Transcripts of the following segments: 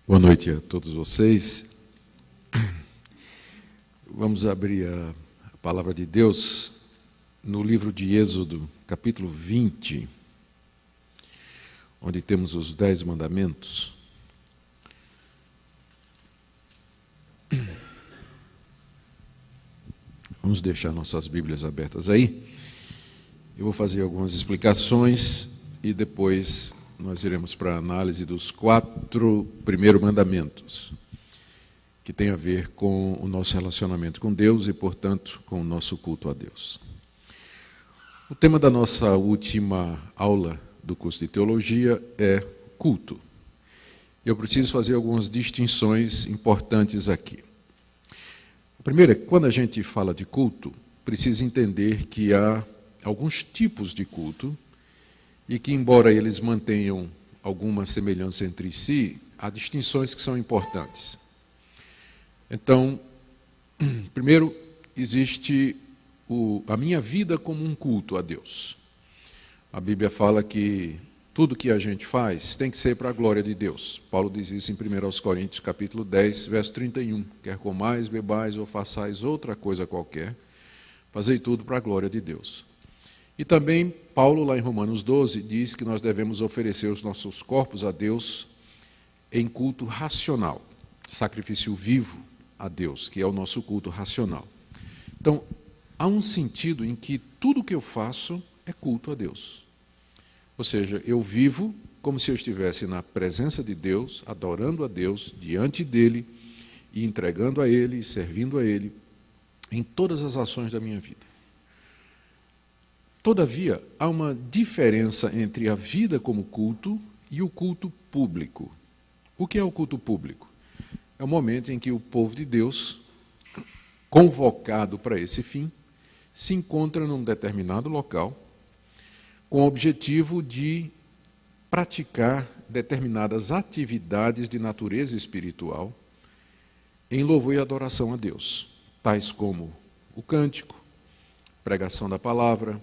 Boa noite a todos vocês. Vamos abrir a palavra de Deus no livro de Êxodo, capítulo 20, onde temos os 10 mandamentos. Vamos deixar nossas Bíblias abertas aí. Eu vou fazer algumas explicações e depois nós iremos para a análise dos 4 primeiros mandamentos, que tem a ver com o nosso relacionamento com Deus e, portanto, com o nosso culto a Deus. O tema da nossa última aula do curso de teologia é culto. Eu preciso fazer algumas distinções importantes aqui. A primeira é que, quando a gente fala de culto, precisa entender que há alguns tipos de culto e que, embora eles mantenham alguma semelhança entre si, há distinções que são importantes. Então, primeiro, existe a minha vida como um culto a Deus. A Bíblia fala que tudo que a gente faz tem que ser para a glória de Deus. Paulo diz isso em 1 Coríntios, capítulo 10, verso 31. Quer comais, bebais ou façais outra coisa qualquer, fazei tudo para a glória de Deus. E também Paulo, lá em Romanos 12, diz que nós devemos oferecer os nossos corpos a Deus em culto racional, sacrifício vivo a Deus, que é o nosso culto racional. Então, há um sentido em que tudo que eu faço é culto a Deus. Ou seja, eu vivo como se eu estivesse na presença de Deus, adorando a Deus, diante dEle, e entregando a Ele, e servindo a Ele, em todas as ações da minha vida. Todavia, há uma diferença entre a vida como culto e o culto público. O que é o culto público? É o momento em que o povo de Deus, convocado para esse fim, se encontra num determinado local, com o objetivo de praticar determinadas atividades de natureza espiritual em louvor e adoração a Deus, tais como o cântico, pregação da palavra,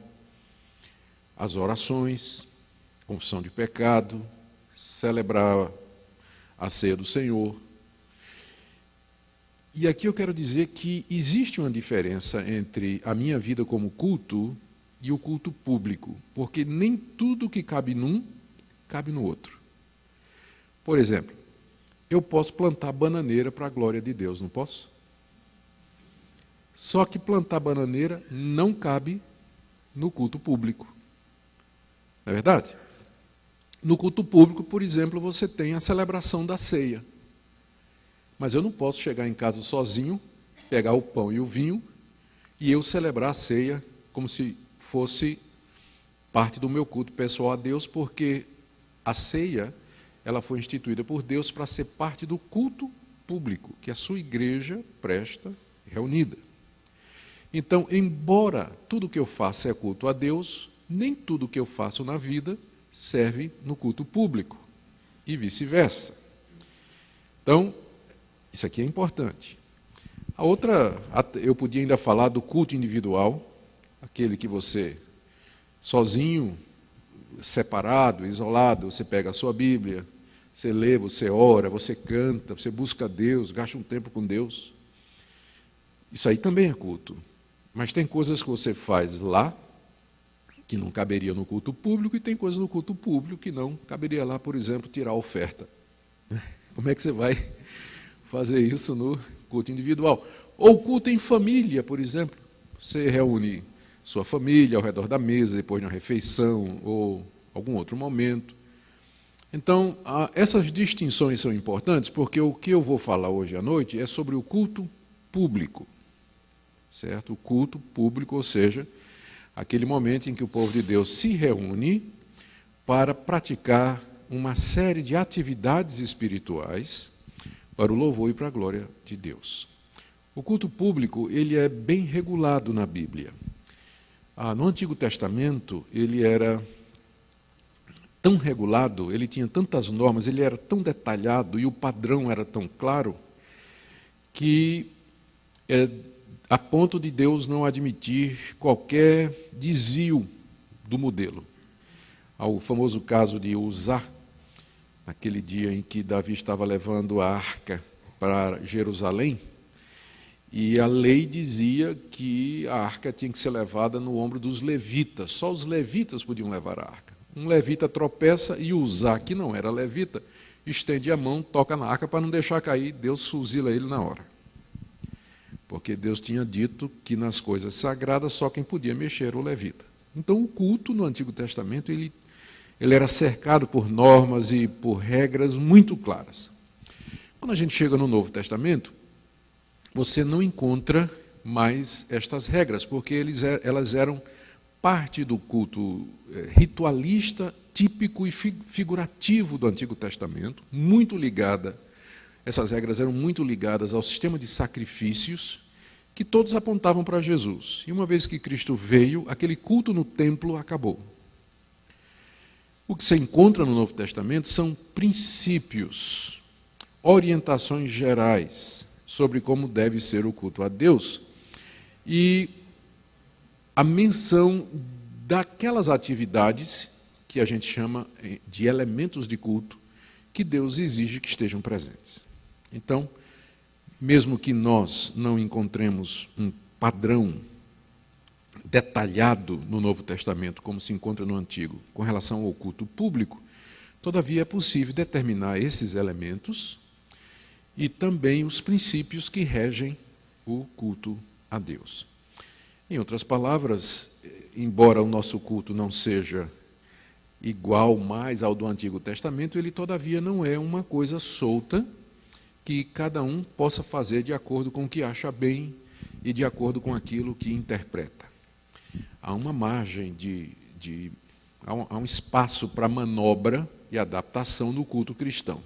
as orações, confissão de pecado, celebrar a ceia do Senhor. E aqui eu quero dizer que existe uma diferença entre a minha vida como culto e o culto público, porque nem tudo que cabe num, cabe no outro. Por exemplo, eu posso plantar bananeira para a glória de Deus, não posso? Só que plantar bananeira não cabe no culto público. Não é verdade? No culto público, por exemplo, você tem a celebração da ceia. Mas eu não posso chegar em casa sozinho, pegar o pão e o vinho, e eu celebrar a ceia como se fosse parte do meu culto pessoal a Deus, porque a ceia ela foi instituída por Deus para ser parte do culto público, que a sua igreja presta reunida. Então, embora tudo que eu faça é culto a Deus, nem tudo que eu faço na vida serve no culto público, e vice-versa. Então, isso aqui é importante. A outra, eu podia ainda falar do culto individual, aquele que você, sozinho, separado, isolado, você pega a sua Bíblia, você lê, você ora, você canta, você busca Deus, gasta um tempo com Deus. Isso aí também é culto. Mas tem coisas que você faz lá, que não caberia no culto público, e tem coisas no culto público que não caberia lá, por exemplo, tirar a oferta. Como é que você vai fazer isso no culto individual? Ou culto em família, por exemplo. Você reúne sua família ao redor da mesa, depois de uma refeição, ou algum outro momento. Então, essas distinções são importantes, porque o que eu vou falar hoje à noite é sobre o culto público. Certo? O culto público, ou seja, aquele momento em que o povo de Deus se reúne para praticar uma série de atividades espirituais para o louvor e para a glória de Deus. O culto público ele é bem regulado na Bíblia. No Antigo Testamento, ele era tão regulado, ele tinha tantas normas, ele era tão detalhado e o padrão era tão claro que a ponto de Deus não admitir qualquer desvio do modelo. Ao famoso caso de Uzá, aquele dia em que Davi estava levando a arca para Jerusalém, e a lei dizia que a arca tinha que ser levada no ombro dos levitas, só os levitas podiam levar a arca. Um levita tropeça e Uzá, que não era levita, estende a mão, toca na arca para não deixar cair, Deus fuzila ele na hora. Porque Deus tinha dito que nas coisas sagradas só quem podia mexer era o levita. Então o culto no Antigo Testamento ele era cercado por normas e por regras muito claras. Quando a gente chega no Novo Testamento, você não encontra mais estas regras, porque elas eram parte do culto ritualista, típico e figurativo do Antigo Testamento, muito ligada, essas regras eram muito ligadas ao sistema de sacrifícios, que todos apontavam para Jesus. E uma vez que Cristo veio, aquele culto no templo acabou. O que você encontra no Novo Testamento são princípios, orientações gerais sobre como deve ser o culto a Deus e a menção daquelas atividades que a gente chama de elementos de culto que Deus exige que estejam presentes. Então, mesmo que nós não encontremos um padrão detalhado no Novo Testamento, como se encontra no Antigo, com relação ao culto público, todavia é possível determinar esses elementos e também os princípios que regem o culto a Deus. Em outras palavras, embora o nosso culto não seja igual mais ao do Antigo Testamento, ele todavia não é uma coisa solta que cada um possa fazer de acordo com o que acha bem e de acordo com aquilo que interpreta. Há uma margem há um espaço para manobra e adaptação no culto cristão.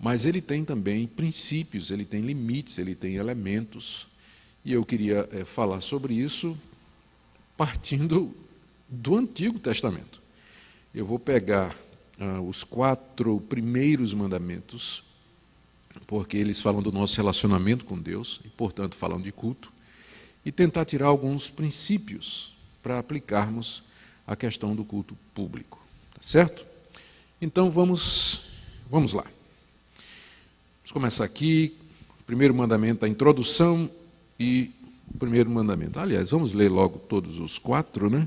Mas ele tem também princípios, ele tem limites, ele tem elementos. E eu queria falar sobre isso partindo do Antigo Testamento. Eu vou pegar os 4 primeiros mandamentos, porque eles falam do nosso relacionamento com Deus, e, portanto, falam de culto, e tentar tirar alguns princípios para aplicarmos a questão do culto público. Tá certo? Então, vamos lá. Vamos começar aqui. O primeiro mandamento, a introdução e o primeiro mandamento. Aliás, vamos ler logo todos os 4, né?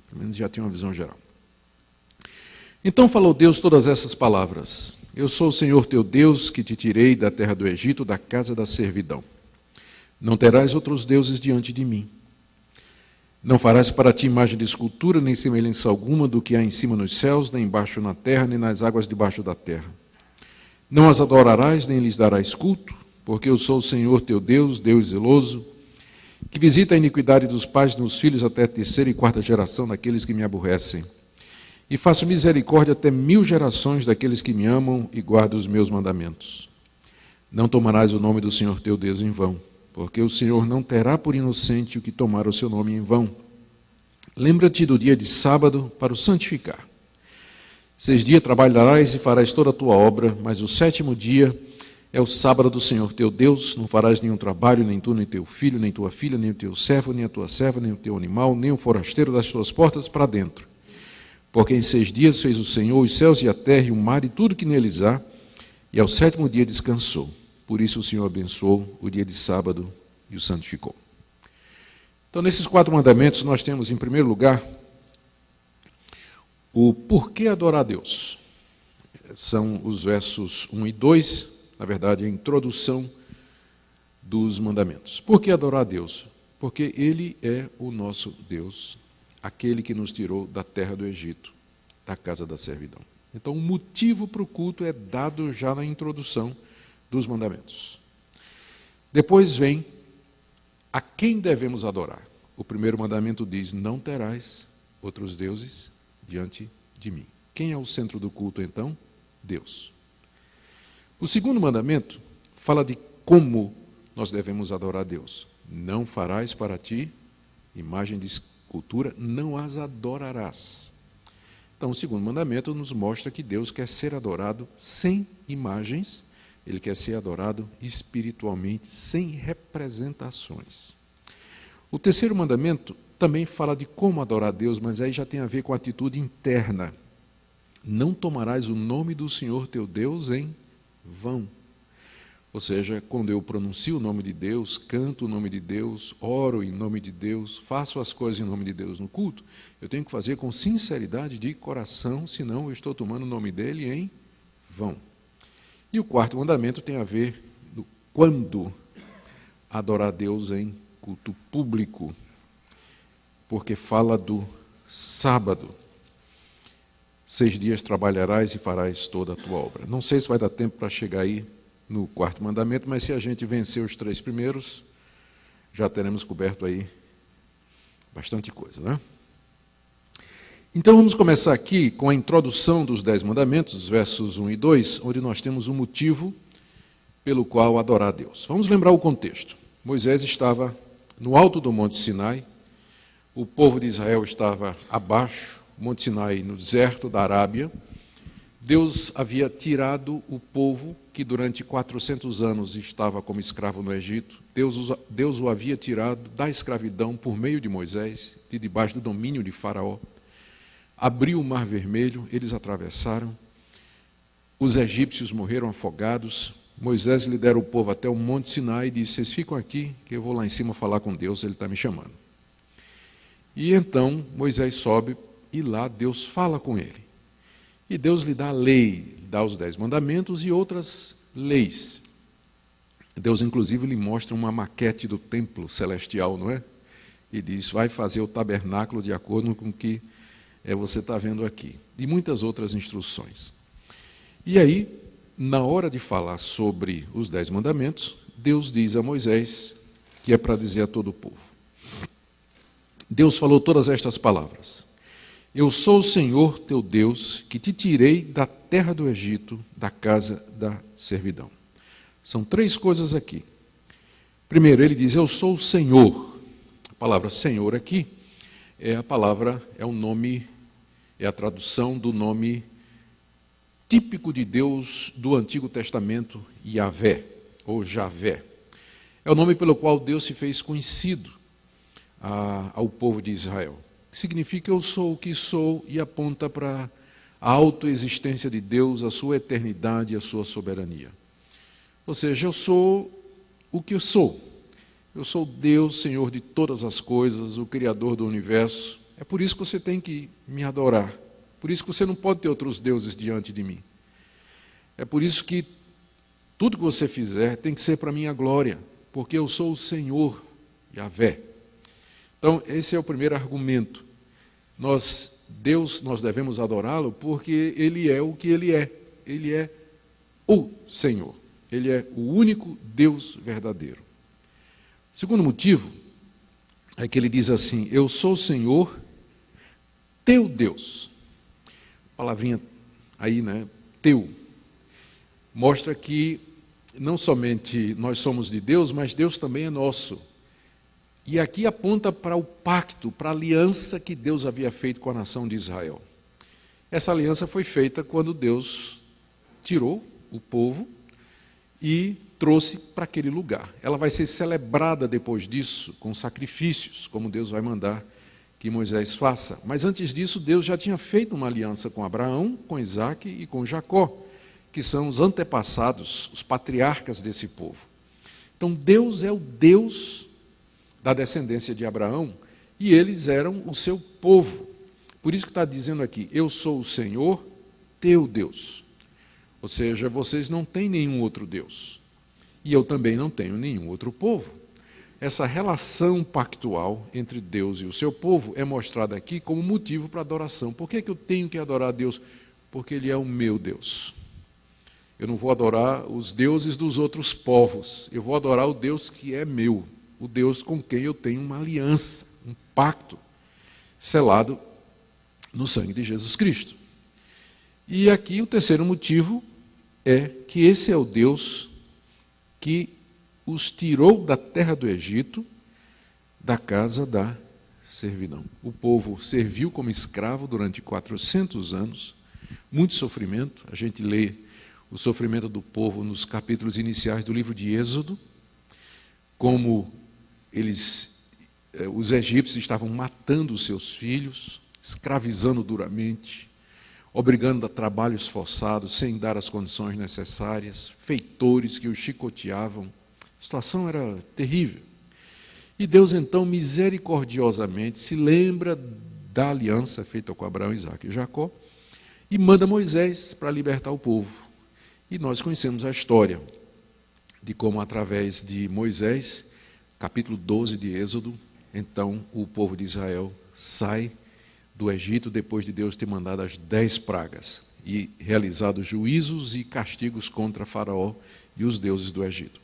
Pelo menos já tem uma visão geral. Então falou Deus todas essas palavras. Eu sou o Senhor teu Deus, que te tirei da terra do Egito, da casa da servidão. Não terás outros deuses diante de mim. Não farás para ti imagem de escultura, nem semelhança alguma do que há em cima nos céus, nem embaixo na terra, nem nas águas debaixo da terra. Não as adorarás, nem lhes darás culto, porque eu sou o Senhor teu Deus, Deus zeloso, que visita a iniquidade dos pais nos filhos até a 3ª e 4ª geração daqueles que me aborrecem. E faço misericórdia até 1000 gerações daqueles que me amam e guardam os meus mandamentos. Não tomarás o nome do Senhor teu Deus em vão, porque o Senhor não terá por inocente o que tomar o seu nome em vão. Lembra-te do dia de sábado para o santificar. 6 dias trabalharás e farás toda a tua obra, mas o 7º dia é o sábado do Senhor teu Deus. Não farás nenhum trabalho, nem tu, nem teu filho, nem tua filha, nem o teu servo, nem a tua serva, nem o teu animal, nem o forasteiro das tuas portas para dentro. Porque em 6 dias fez o Senhor os céus e a terra e o mar e tudo que neles há, e ao 7º dia descansou. Por isso o Senhor abençoou o dia de sábado e o santificou. Então, nesses 4 mandamentos, nós temos, em primeiro lugar, o porquê adorar a Deus. São os versos 1 e 2, na verdade, a introdução dos mandamentos. Por que adorar a Deus? Porque Ele é o nosso Deus, aquele que nos tirou da terra do Egito, da casa da servidão. Então, o motivo para o culto é dado já na introdução dos mandamentos. Depois vem a quem devemos adorar. O primeiro mandamento diz, não terás outros deuses diante de mim. Quem é o centro do culto, então? Deus. O segundo mandamento fala de como nós devemos adorar a Deus. Não farás para ti imagem de escultura, não as adorarás. Então, o segundo mandamento nos mostra que Deus quer ser adorado sem imagens, Ele quer ser adorado espiritualmente, sem representações. O terceiro mandamento também fala de como adorar a Deus, mas aí já tem a ver com a atitude interna. não tomarás o nome do Senhor teu Deus em vão. Ou seja, quando eu pronuncio o nome de Deus, canto o nome de Deus, oro em nome de Deus, faço as coisas em nome de Deus no culto, eu tenho que fazer com sinceridade de coração, senão eu estou tomando o nome dele em vão. E o quarto mandamento tem a ver do quando adorar a Deus em culto público, porque fala do sábado. 6 dias trabalharás e farás toda a tua obra. Não sei se vai dar tempo para chegar aí no quarto mandamento, mas se a gente vencer os 3 primeiros, já teremos coberto aí bastante coisa, né? Então vamos começar aqui com a introdução dos 10 mandamentos, versos 1 e 2, onde nós temos um motivo pelo qual adorar a Deus. Vamos lembrar o contexto. Moisés estava no alto do Monte Sinai, o povo de Israel estava abaixo, Monte Sinai no deserto da Arábia. Deus havia tirado o povo que durante 400 anos estava como escravo no Egito. Deus o havia tirado da escravidão por meio de Moisés, de debaixo do domínio de Faraó. Abriu o Mar Vermelho, eles atravessaram. Os egípcios morreram afogados. Moisés lidera o povo até o Monte Sinai e disse: vocês ficam aqui, que eu vou lá em cima falar com Deus, ele está me chamando. E então Moisés sobe e lá Deus fala com ele. E Deus lhe dá a lei, lhe dá os 10 mandamentos e outras leis. Deus, inclusive, lhe mostra uma maquete do templo celestial, não é? E diz: vai fazer o tabernáculo de acordo com o que você está vendo aqui. E muitas outras instruções. E aí, na hora de falar sobre os 10 mandamentos, Deus diz a Moisés, que é para dizer a todo o povo. Deus falou todas estas palavras: eu sou o Senhor teu Deus, que te tirei da terra do Egito, da casa da servidão. São 3 coisas aqui. Primeiro, ele diz: eu sou o Senhor. A palavra Senhor aqui é a palavra, é o nome, é a tradução do nome típico de Deus do Antigo Testamento, Yahvé, ou Javé. É o nome pelo qual Deus se fez conhecido ao povo de Israel. Que significa eu sou o que sou e aponta para a autoexistência de Deus, a sua eternidade e a sua soberania. Ou seja, eu sou o que eu sou. Eu sou Deus, Senhor de todas as coisas, o Criador do universo. É por isso que você tem que me adorar. Por isso que você não pode ter outros deuses diante de mim. É por isso que tudo que você fizer tem que ser para a minha glória, porque eu sou o Senhor, Yahvé. Então, esse é o primeiro argumento. Nós devemos adorá-lo porque Ele é o que Ele é. Ele é o Senhor. Ele é o único Deus verdadeiro. Segundo motivo é que ele diz assim: eu sou o Senhor, teu Deus. Palavrinha aí, né? Teu. Mostra que não somente nós somos de Deus, mas Deus também é nosso. E aqui aponta para o pacto, para a aliança que Deus havia feito com a nação de Israel. Essa aliança foi feita quando Deus tirou o povo e trouxe para aquele lugar. Ela vai ser celebrada depois disso com sacrifícios, como Deus vai mandar que Moisés faça. Mas antes disso, Deus já tinha feito uma aliança com Abraão, com Isaque e com Jacó, que são os antepassados, os patriarcas desse povo. Então Deus é o Deus da descendência de Abraão, e eles eram o seu povo. Por isso que está dizendo aqui: eu sou o Senhor, teu Deus. Ou seja, vocês não têm nenhum outro Deus. E eu também não tenho nenhum outro povo. Essa relação pactual entre Deus e o seu povo é mostrada aqui como motivo para adoração. Por que eu tenho que adorar a Deus? Porque Ele é o meu Deus. Eu não vou adorar os deuses dos outros povos. Eu vou adorar o Deus que é meu. O Deus com quem eu tenho uma aliança, um pacto, selado no sangue de Jesus Cristo. E aqui o terceiro motivo é que esse é o Deus que os tirou da terra do Egito, da casa da servidão. O povo serviu como escravo durante 400 anos, muito sofrimento. A gente lê o sofrimento do povo nos capítulos iniciais do livro de Êxodo, como os egípcios estavam matando os seus filhos, escravizando duramente. obrigando a trabalhos forçados, sem dar as condições necessárias, feitores que o chicoteavam. A situação era terrível. E Deus, então, misericordiosamente, se lembra da aliança feita com Abraão, Isaque e Jacó, e manda Moisés para libertar o povo. E nós conhecemos a história de como, através de Moisés, capítulo 12 de Êxodo, então o povo de Israel sai do Egito depois de Deus ter mandado as 10 pragas e realizado juízos e castigos contra Faraó e os deuses do Egito.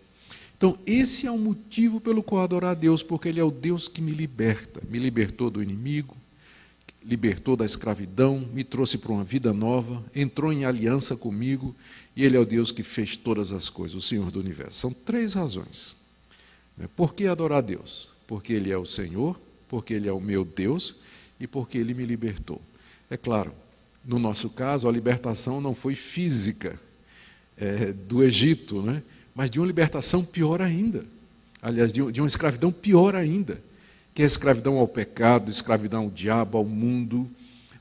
Então, esse é o motivo pelo qual adorar a Deus, porque Ele é o Deus que me liberta, me libertou do inimigo, libertou da escravidão, me trouxe para uma vida nova, entrou em aliança comigo, e Ele é o Deus que fez todas as coisas, o Senhor do universo. São 3 razões. Por que adorar a Deus? Porque Ele é o Senhor, porque Ele é o meu Deus e porque Ele me libertou. É claro, no nosso caso, a libertação não foi física do Egito, né? Mas de uma libertação pior ainda. Aliás, de uma escravidão pior ainda, que é a escravidão ao pecado, escravidão ao diabo, ao mundo,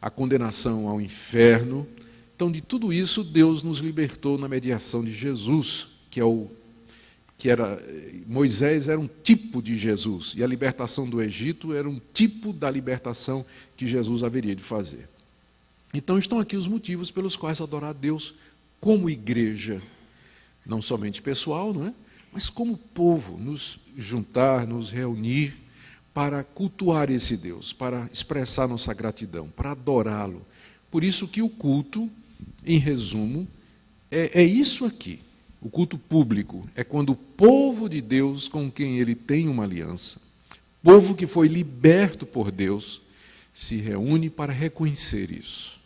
a condenação ao inferno. Então, de tudo isso, Deus nos libertou na mediação de Jesus, Moisés era um tipo de Jesus, e a libertação do Egito era um tipo da libertação que Jesus haveria de fazer. Então, estão aqui os motivos pelos quais adorar a Deus como igreja, não somente pessoal, não é? Mas como povo, nos juntar, nos reunir para cultuar esse Deus, para expressar nossa gratidão, para adorá-lo. Por isso que o culto, em resumo, é isso aqui. O culto público é quando o povo de Deus, com quem ele tem uma aliança, povo que foi liberto por Deus, se reúne para reconhecer isso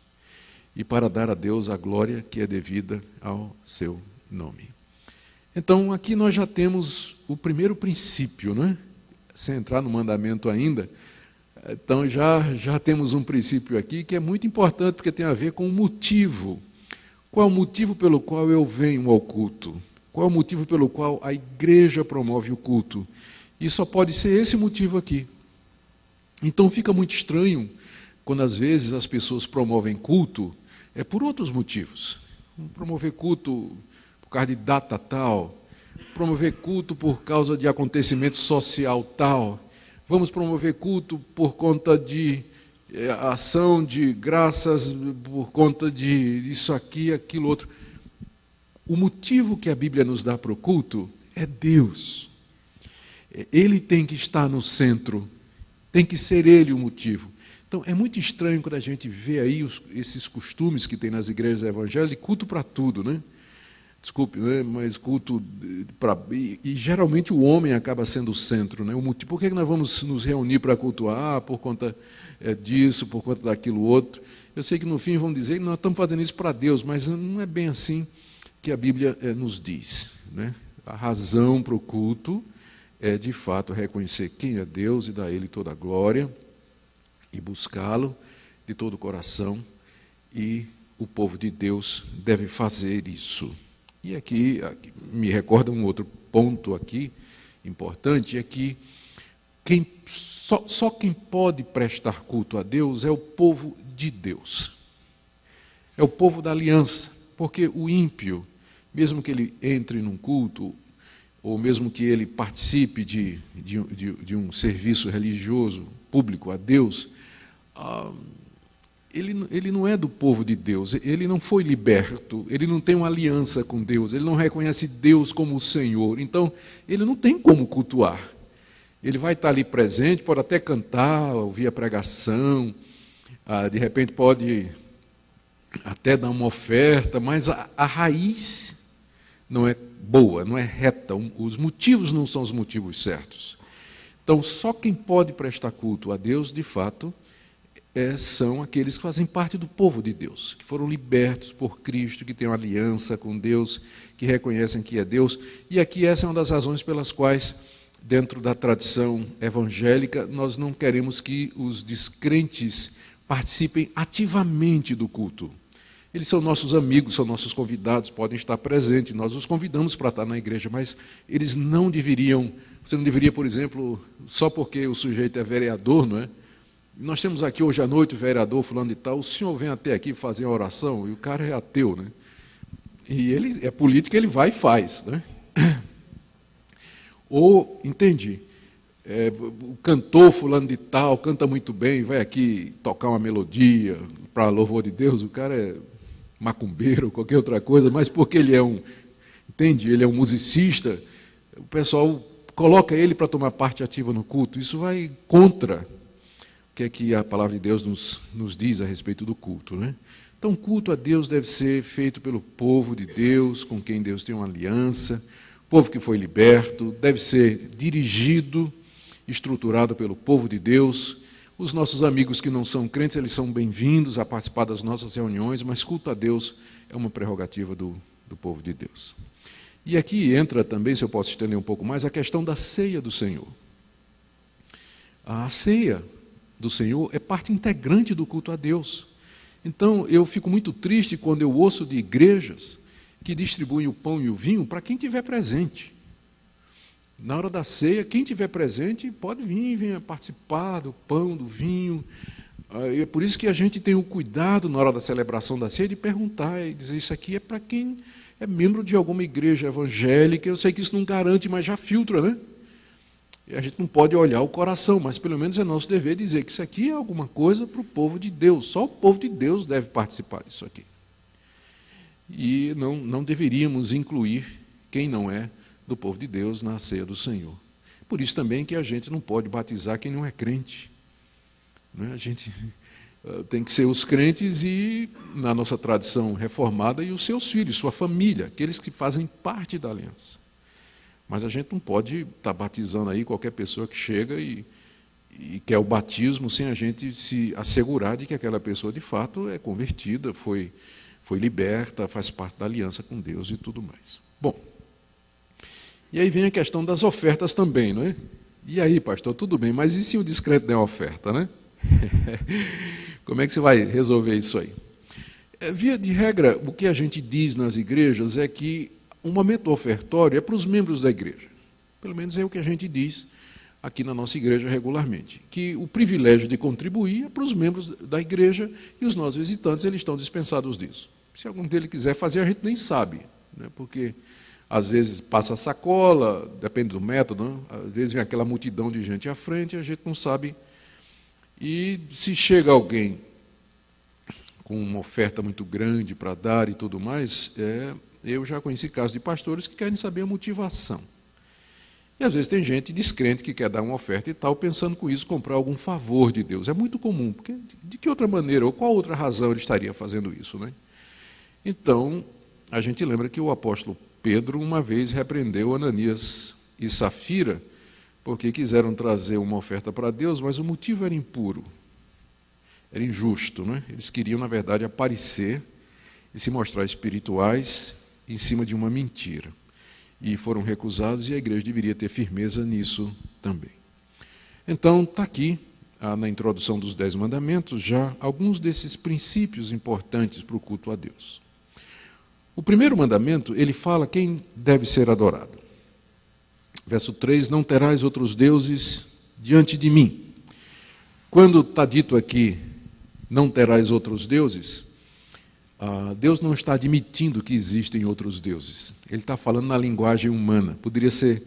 e para dar a Deus a glória que é devida ao seu nome. Então, aqui nós já temos o primeiro princípio, né? Sem entrar no mandamento ainda. Então, já temos um princípio aqui que é muito importante, porque tem a ver com o motivo. Qual é o motivo pelo qual eu venho ao culto? Qual é o motivo pelo qual a igreja promove o culto? E só pode ser esse motivo aqui. Então, fica muito estranho quando, às vezes, as pessoas promovem culto por outros motivos. Promover culto por causa de data tal, promover culto por causa de acontecimento social tal, vamos promover culto por conta de ação de graças, por conta de isso aqui, aquilo outro. O motivo que a Bíblia nos dá para o culto é Deus. Ele tem que estar no centro, tem que ser Ele o motivo. Então, é muito estranho quando a gente vê aí esses costumes que tem nas igrejas evangélicas, culto para tudo, né? Desculpe, né? Mas culto para... E geralmente o homem acaba sendo o centro, né? O motivo, por que nós vamos nos reunir para cultuar? Por conta disso, por conta daquilo outro. Eu sei que no fim vão dizer que nós estamos fazendo isso para Deus, mas não é bem assim que a Bíblia nos diz, né? A razão para o culto é, de fato, reconhecer quem é Deus e dar a Ele toda a glória e buscá-lo de todo o coração, e o povo de Deus deve fazer isso. E aqui me recorda um outro ponto aqui importante, é que só quem pode prestar culto a Deus é o povo de Deus. É o povo da aliança, porque o ímpio, mesmo que ele entre num culto, ou mesmo que ele participe de um serviço religioso público a Deus, ele não é do povo de Deus, ele não foi liberto, ele não tem uma aliança com Deus, ele não reconhece Deus como o Senhor, então ele não tem como cultuar. Ele vai estar ali presente, pode até cantar, ouvir a pregação, de repente pode até dar uma oferta, mas a raiz não é boa, não é reta, os motivos não são os motivos certos. Então, só quem pode prestar culto a Deus, de fato, são aqueles que fazem parte do povo de Deus, que foram libertos por Cristo, que têm uma aliança com Deus, que reconhecem que é Deus. E aqui essa é uma das razões pelas quais, dentro da tradição evangélica, nós não queremos que os descrentes participem ativamente do culto. Eles são nossos amigos, são nossos convidados, podem estar presentes, nós os convidamos para estar na igreja, mas eles não deveriam, você não deveria, por exemplo, só porque o sujeito é vereador, não é? Nós temos aqui hoje à noite o vereador fulano de tal, o senhor vem até aqui fazer uma oração, e o cara é ateu, né? E ele é político, ele vai e faz, né? Ou, entendi, o cantor fulano de tal canta muito bem, vai aqui tocar uma melodia para louvor de Deus, o cara é macumbeiro, qualquer outra coisa, mas porque ele é ele é um musicista, o pessoal coloca ele para tomar parte ativa no culto. Isso vai contra o que é que a palavra de Deus nos diz a respeito do culto, né? Então, o culto a Deus deve ser feito pelo povo de Deus, com quem Deus tem uma aliança, povo que foi liberto, deve ser dirigido, estruturado pelo povo de Deus. Os nossos amigos que não são crentes, eles são bem-vindos a participar das nossas reuniões, mas culto a Deus é uma prerrogativa do povo de Deus. E aqui entra também, se eu posso estender um pouco mais, a questão da ceia do Senhor. A ceia do Senhor é parte integrante do culto a Deus. Então, eu fico muito triste quando eu ouço de igrejas que distribuem o pão e o vinho para quem estiver presente. Na hora da ceia, quem estiver presente pode vir, venha participar do pão, do vinho. É por isso que a gente tem o cuidado, na hora da celebração da ceia, de perguntar e dizer, isso aqui é para quem é membro de alguma igreja evangélica. Eu sei que isso não garante, mas já filtra, né? E a gente não pode olhar o coração, mas pelo menos é nosso dever dizer que isso aqui é alguma coisa para o povo de Deus. Só o povo de Deus deve participar disso aqui. E não deveríamos incluir quem não é do povo de Deus na ceia do Senhor. Por isso também que a gente não pode batizar quem não é crente. A gente tem que ser os crentes e, na nossa tradição reformada, e os seus filhos, sua família, aqueles que fazem parte da aliança. Mas a gente não pode estar batizando aí qualquer pessoa que chega e quer o batismo sem a gente se assegurar de que aquela pessoa, de fato, é convertida, foi liberta, faz parte da aliança com Deus e tudo mais. Bom, e aí vem a questão das ofertas também, não é? E aí, pastor, tudo bem, mas e se o descrente der oferta, né? Como é que você vai resolver isso aí? Via de regra, o que a gente diz nas igrejas é que o momento do ofertório é para os membros da igreja. Pelo menos é o que a gente diz aqui na nossa igreja regularmente. Que o privilégio de contribuir é para os membros da igreja e os nossos visitantes, eles estão dispensados disso. Se algum deles quiser fazer, a gente nem sabe, né? Porque às vezes passa a sacola, depende do método, né? Às vezes vem aquela multidão de gente à frente e a gente não sabe. E se chega alguém com uma oferta muito grande para dar e tudo mais, eu já conheci casos de pastores que querem saber a motivação. E às vezes tem gente descrente que quer dar uma oferta e tal, pensando com isso comprar algum favor de Deus. É muito comum, porque de que outra maneira, ou qual outra razão ele estaria fazendo isso, né? Então, a gente lembra que o apóstolo Pedro uma vez repreendeu Ananias e Safira, porque quiseram trazer uma oferta para Deus, mas o motivo era impuro, era injusto, né? Eles queriam, na verdade, aparecer e se mostrar espirituais em cima de uma mentira. E foram recusados, e a igreja deveria ter firmeza nisso também. Então, está aqui, na introdução dos 10 mandamentos, já alguns desses princípios importantes para o culto a Deus. O primeiro mandamento, ele fala quem deve ser adorado. Verso 3, não terás outros deuses diante de mim. Quando está dito aqui, não terás outros deuses, Deus não está admitindo que existem outros deuses. Ele está falando na linguagem humana. Poderia ser,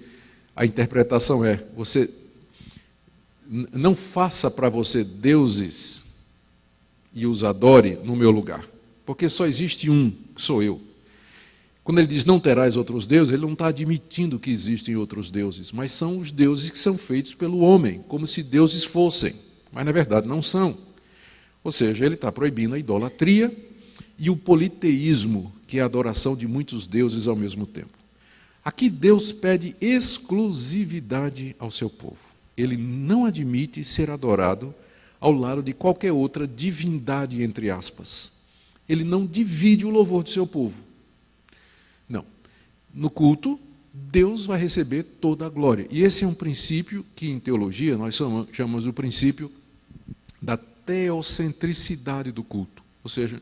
a interpretação você não faça para você deuses e os adore no meu lugar, porque só existe um, que sou eu. Quando ele diz não terás outros deuses, ele não está admitindo que existem outros deuses, mas são os deuses que são feitos pelo homem, como se deuses fossem, mas na verdade não são. Ou seja, ele está proibindo a idolatria e o politeísmo, que é a adoração de muitos deuses ao mesmo tempo. Aqui Deus pede exclusividade ao seu povo. Ele não admite ser adorado ao lado de qualquer outra divindade, entre aspas. Ele não divide o louvor do seu povo. Não. No culto, Deus vai receber toda a glória. E esse é um princípio que, em teologia, nós chamamos o princípio da teocentricidade do culto. Ou seja,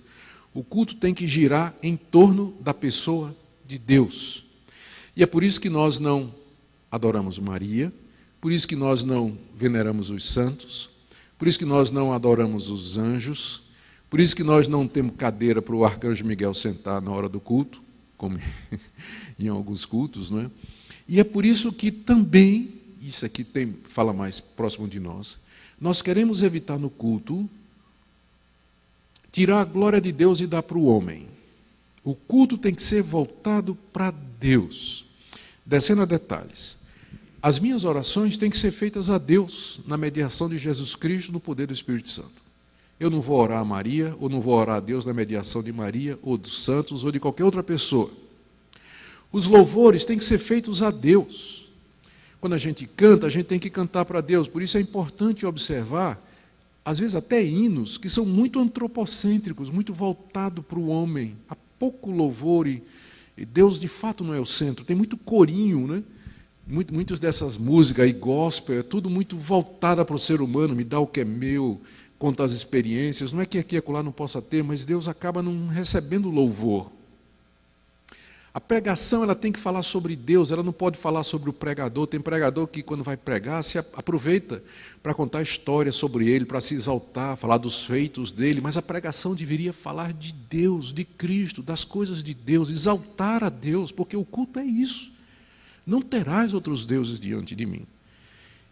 o culto tem que girar em torno da pessoa de Deus. E é por isso que nós não adoramos Maria, por isso que nós não veneramos os santos, por Por isso que nós não adoramos os anjos, por isso que nós não temos cadeira para o arcanjo Miguel sentar na hora do culto, como em alguns cultos, não é? E é por isso que também, isso aqui fala mais próximo de nós queremos evitar no culto tirar a glória de Deus e dar para o homem. O culto tem que ser voltado para Deus. Descendo a detalhes. As minhas orações têm que ser feitas a Deus, na mediação de Jesus Cristo, no poder do Espírito Santo. Eu não vou orar a Maria, ou não vou orar a Deus na mediação de Maria, ou dos santos, ou de qualquer outra pessoa. Os louvores têm que ser feitos a Deus. Quando a gente canta, a gente tem que cantar para Deus. Por isso é importante observar, às vezes até hinos, que são muito antropocêntricos, muito voltados para o homem. Há pouco louvor e Deus de fato não é o centro. Tem muito corinho, né? Muitas dessas músicas aí, gospel, é tudo muito voltada para o ser humano, me dá o que é meu, conta as experiências. Não é que aqui e acolá não possa ter, mas Deus acaba não recebendo louvor. A pregação ela tem que falar sobre Deus, ela não pode falar sobre o pregador. Tem pregador que, quando vai pregar, se aproveita para contar histórias sobre ele, para se exaltar, falar dos feitos dele, mas a pregação deveria falar de Deus, de Cristo, das coisas de Deus, exaltar a Deus, porque o culto é isso. Não terás outros deuses diante de mim.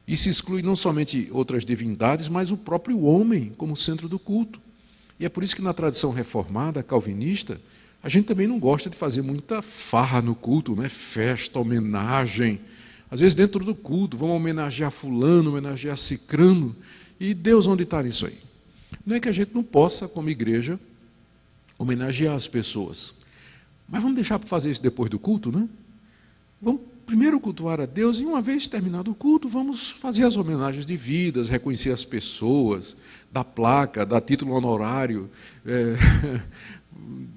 Isso exclui não somente outras divindades, mas o próprio homem como centro do culto. E é por isso que na tradição reformada, calvinista, a gente também não gosta de fazer muita farra no culto, né? Festa, homenagem. Às vezes dentro do culto, vamos homenagear fulano, homenagear cicrano. E Deus onde está nisso aí? Não é que a gente não possa, como igreja, homenagear as pessoas. Mas vamos deixar para fazer isso depois do culto, né? Vamos primeiro cultuar a Deus e, uma vez terminado o culto, vamos fazer as homenagens devidas, reconhecer as pessoas, dar placa, dar título honorário,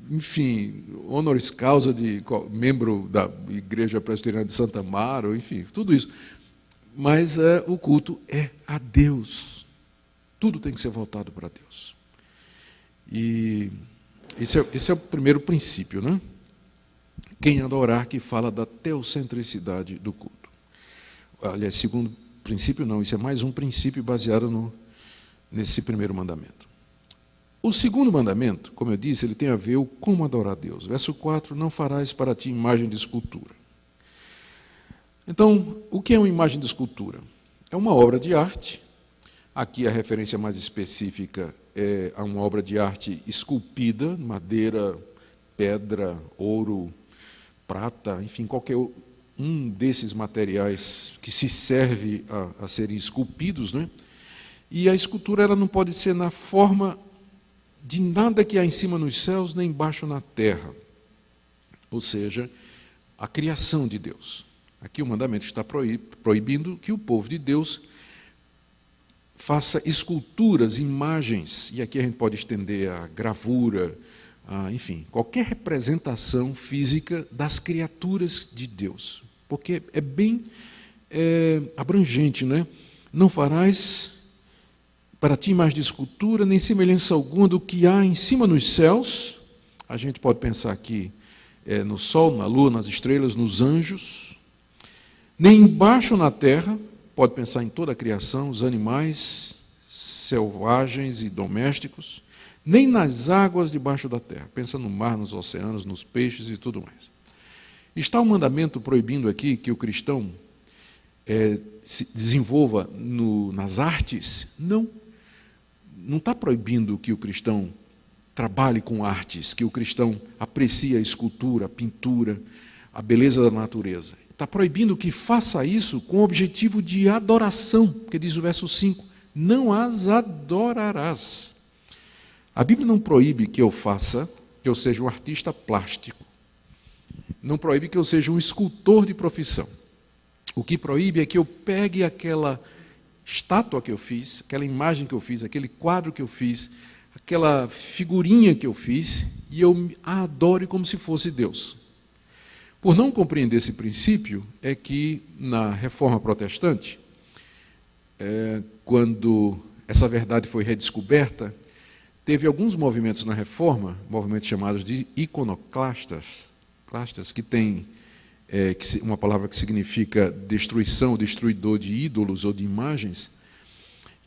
enfim, honoris causa de membro da Igreja Presbiteriana de Santa Amaro, enfim, tudo isso. Mas o culto é a Deus. Tudo tem que ser voltado para Deus. E esse é o primeiro princípio, né? Quem adorar, que fala da teocentricidade do culto. Aliás, segundo princípio não, isso é mais um princípio baseado nesse primeiro mandamento. O segundo mandamento, como eu disse, ele tem a ver com como adorar a Deus. Verso 4, não farás para ti imagem de escultura. Então, o que é uma imagem de escultura? É uma obra de arte. Aqui a referência mais específica é a uma obra de arte esculpida, madeira, pedra, ouro, prata, enfim, qualquer um desses materiais que se serve a serem esculpidos, né? E a escultura ela não pode ser na forma de nada que há em cima nos céus, nem embaixo na terra. Ou seja, a criação de Deus. Aqui o mandamento está proibindo que o povo de Deus faça esculturas, imagens, e aqui a gente pode estender a gravura, enfim, qualquer representação física das criaturas de Deus, porque é bem abrangente, né? Não farás para ti imagem de escultura, nem semelhança alguma do que há em cima nos céus. A gente pode pensar aqui no sol, na lua, nas estrelas, nos anjos, nem embaixo na terra. Pode pensar em toda a criação, os animais selvagens e domésticos, nem nas águas debaixo da terra. Pensa no mar, nos oceanos, nos peixes e tudo mais. Está o mandamento proibindo aqui que o cristão se desenvolva nas artes? Não. Não está proibindo que o cristão trabalhe com artes, que o cristão aprecie a escultura, a pintura, a beleza da natureza. Está proibindo que faça isso com o objetivo de adoração, porque diz o verso 5, não as adorarás. A Bíblia não proíbe que eu seja um artista plástico. Não proíbe que eu seja um escultor de profissão. O que proíbe é que eu pegue aquela estátua que eu fiz, aquela imagem que eu fiz, aquele quadro que eu fiz, aquela figurinha que eu fiz, e eu a adore como se fosse Deus. Por não compreender esse princípio, é que na Reforma Protestante, quando essa verdade foi redescoberta, teve alguns movimentos na Reforma, movimentos chamados de iconoclastas, que tem uma palavra que significa destruição, destruidor de ídolos ou de imagens,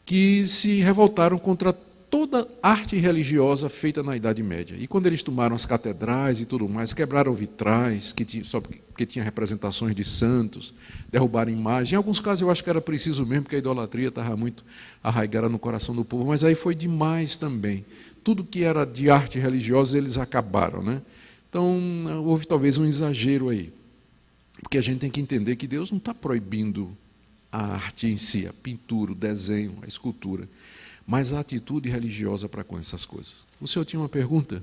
que se revoltaram contra toda arte religiosa feita na Idade Média. E quando eles tomaram as catedrais e tudo mais, quebraram vitrais, só porque tinha representações de santos, derrubaram imagens. Em alguns casos eu acho que era preciso mesmo, porque a idolatria estava muito arraigada no coração do povo, mas aí foi demais também. Tudo que era de arte religiosa eles acabaram, né? Então houve talvez um exagero aí. Porque a gente tem que entender que Deus não está proibindo a arte em si, a pintura, o desenho, a escultura, mas a atitude religiosa para com essas coisas. O senhor tinha uma pergunta?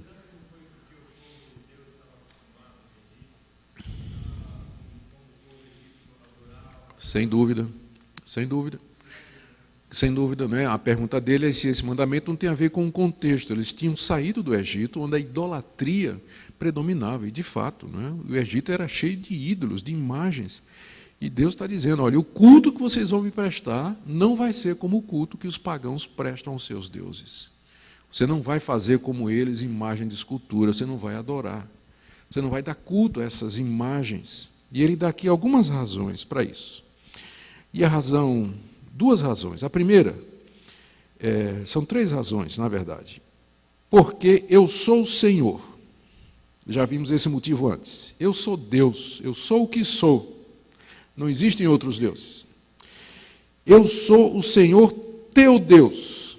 Sem dúvida, sem dúvida. Sem dúvida, né? A pergunta dele é se esse mandamento não tem a ver com o contexto. Eles tinham saído do Egito, onde a idolatria predominava, e de fato, né? O Egito era cheio de ídolos, de imagens. E Deus está dizendo, olha, o culto que vocês vão me prestar não vai ser como o culto que os pagãos prestam aos seus deuses. Você não vai fazer como eles imagem de escultura, você não vai adorar. Você não vai dar culto a essas imagens. E ele dá aqui algumas razões para isso. E duas razões. A primeira, são três razões, na verdade. Porque eu sou o Senhor. Já vimos esse motivo antes. Eu sou Deus, eu sou o que sou. Não existem outros deuses. Eu sou o Senhor teu Deus.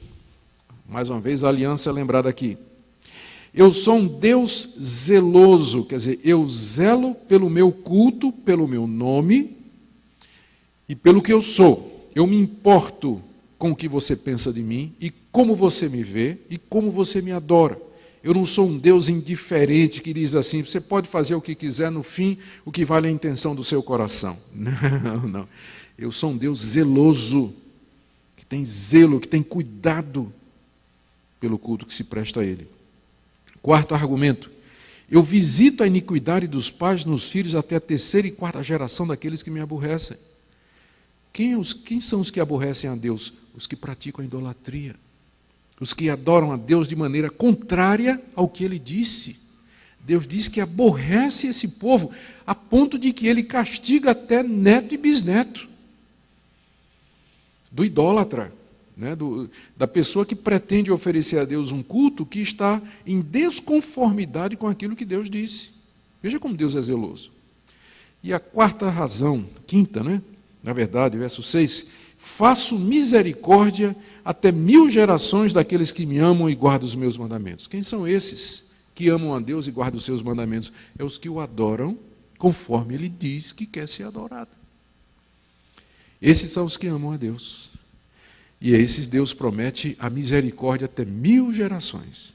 Mais uma vez, a aliança é lembrada aqui. Eu sou um Deus zeloso, quer dizer, eu zelo pelo meu culto, pelo meu nome e pelo que eu sou. Eu me importo com o que você pensa de mim e como você me vê e como você me adora. Eu não sou um Deus indiferente que diz assim, você pode fazer o que quiser, no fim, o que vale é a intenção do seu coração. Não, não. Eu sou um Deus zeloso, que tem zelo, que tem cuidado pelo culto que se presta a Ele. Quarto argumento, eu visito a iniquidade dos pais nos filhos até a terceira e quarta geração daqueles que me aborrecem. Quem são os que aborrecem a Deus? Os que praticam a idolatria. Os que adoram a Deus de maneira contrária ao que Ele disse. Deus diz que aborrece esse povo a ponto de que Ele castiga até neto e bisneto do idólatra, né? Da pessoa que pretende oferecer a Deus um culto que está em desconformidade com aquilo que Deus disse. Veja como Deus é zeloso. E a quarta razão, quinta, né? Na verdade, verso 6, faço misericórdia até 1000 gerações daqueles que me amam e guardam os meus mandamentos. Quem são esses que amam a Deus e guardam os seus mandamentos? É os que o adoram conforme Ele diz que quer ser adorado. Esses são os que amam a Deus. E a esses Deus promete a misericórdia até 1000 gerações.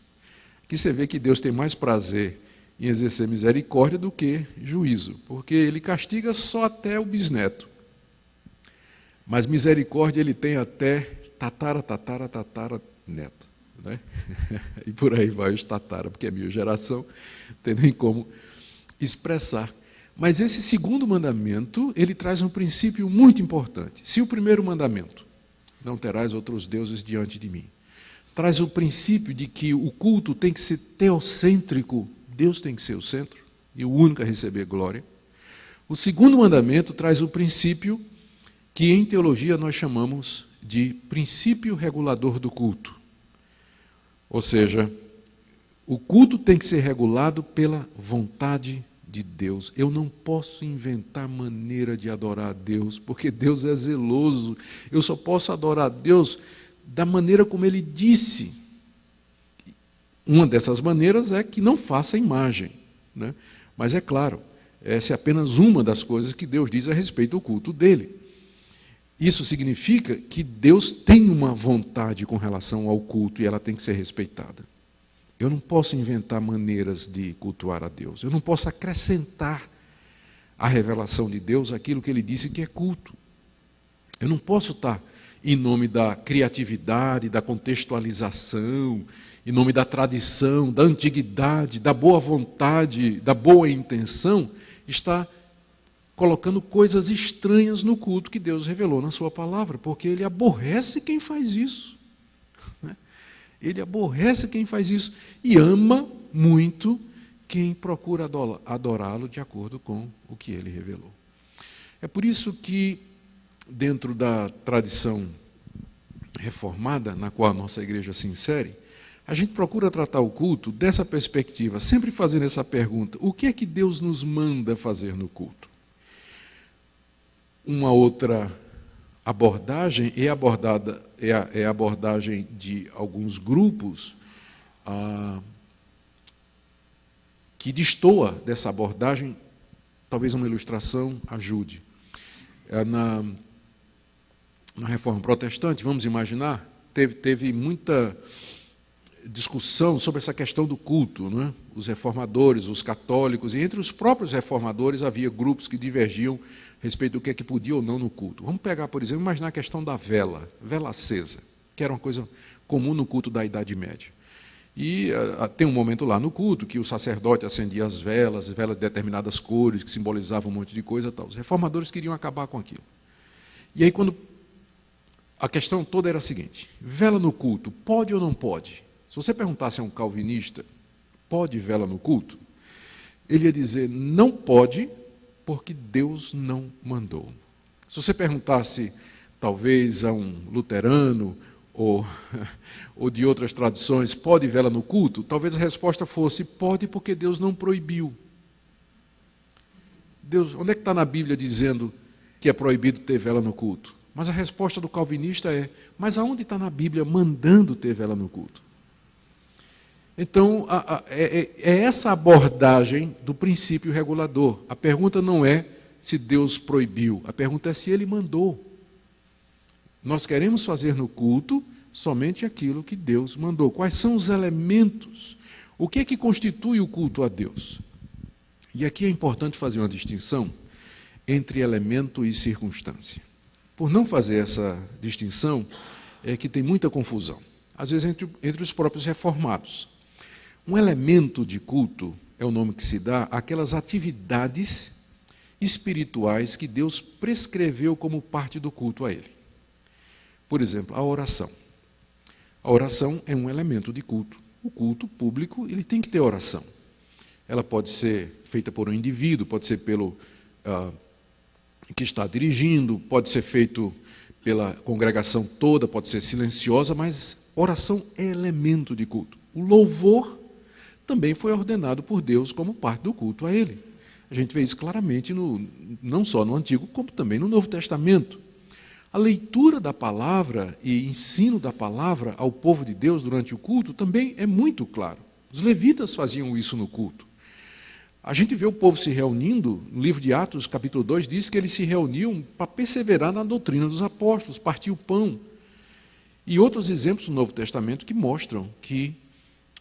Aqui você vê que Deus tem mais prazer em exercer misericórdia do que juízo, porque Ele castiga só até o bisneto. Mas misericórdia Ele tem até neto. Né? E por aí vai os tatara, porque é 1000 geração, não tem nem como expressar. Mas esse segundo mandamento, ele traz um princípio muito importante. Se o primeiro mandamento, não terás outros deuses diante de mim, traz o princípio de que o culto tem que ser teocêntrico, Deus tem que ser o centro, e o único a receber glória. O segundo mandamento traz o princípio que em teologia nós chamamos de princípio regulador do culto. Ou seja, o culto tem que ser regulado pela vontade de Deus. Eu não posso inventar maneira de adorar a Deus, porque Deus é zeloso. Eu só posso adorar a Deus da maneira como Ele disse. Uma dessas maneiras é que não faça imagem, né? Mas é claro, essa é apenas uma das coisas que Deus diz a respeito do culto dele. Isso significa que Deus tem uma vontade com relação ao culto e ela tem que ser respeitada. Eu não posso inventar maneiras de cultuar a Deus. Eu não posso acrescentar à revelação de Deus aquilo que Ele disse que é culto. Eu não posso estar em nome da criatividade, da contextualização, em nome da tradição, da antiguidade, da boa vontade, da boa intenção, estar colocando coisas estranhas no culto que Deus revelou na sua palavra, porque Ele aborrece quem faz isso. Ele aborrece quem faz isso e ama muito quem procura adorá-lo de acordo com o que Ele revelou. É por isso que, dentro da tradição reformada, na qual a nossa igreja se insere, a gente procura tratar o culto dessa perspectiva, sempre fazendo essa pergunta: o que é que Deus nos manda fazer no culto? Uma outra abordagem é a abordagem de alguns grupos que destoa dessa abordagem. Talvez uma ilustração ajude. Na Reforma Protestante, vamos imaginar, teve muita discussão sobre essa questão do culto, não é? Os reformadores, os católicos, e entre os próprios reformadores havia grupos que divergiam a respeito do que é que podia ou não no culto. Vamos pegar, por exemplo, imaginar a questão da vela acesa, que era uma coisa comum no culto da Idade Média. E tem um momento lá no culto que o sacerdote acendia as velas de determinadas cores, que simbolizavam um monte de coisa e tal. Os reformadores queriam acabar com aquilo. E aí, quando a questão toda era a seguinte: vela no culto, pode ou não pode? Se você perguntasse a um calvinista, pode vela no culto? Ele ia dizer, não pode, porque Deus não mandou. Se você perguntasse, talvez, a um luterano, ou de outras tradições, pode vela no culto? Talvez a resposta fosse, pode, porque Deus não proibiu. Deus, onde é que está na Bíblia dizendo que é proibido ter vela no culto? Mas a resposta do calvinista é, mas aonde está na Bíblia mandando ter vela no culto? Então, é essa abordagem do princípio regulador. A pergunta não é se Deus proibiu, a pergunta é se Ele mandou. Nós queremos fazer no culto somente aquilo que Deus mandou. Quais são os elementos? O que é que constitui o culto a Deus? E aqui é importante fazer uma distinção entre elemento e circunstância. Por não fazer essa distinção, é que tem muita confusão. Às vezes entre os próprios reformados. Um elemento de culto é o nome que se dá àquelas atividades espirituais que Deus prescreveu como parte do culto a Ele. Por exemplo, a oração. A oração é um elemento de culto. O culto público, ele tem que ter oração. Ela pode ser feita por um indivíduo, pode ser pelo que está dirigindo, pode ser feito pela congregação toda, pode ser silenciosa, mas oração é elemento de culto. O louvor também foi ordenado por Deus como parte do culto a Ele. A gente vê isso claramente, não só no Antigo, como também no Novo Testamento. A leitura da palavra e ensino da palavra ao povo de Deus durante o culto também é muito claro. Os levitas faziam isso no culto. A gente vê o povo se reunindo, no livro de Atos, capítulo 2, diz que eles se reuniam para perseverar na doutrina dos apóstolos, partir o pão. E outros exemplos do Novo Testamento que mostram que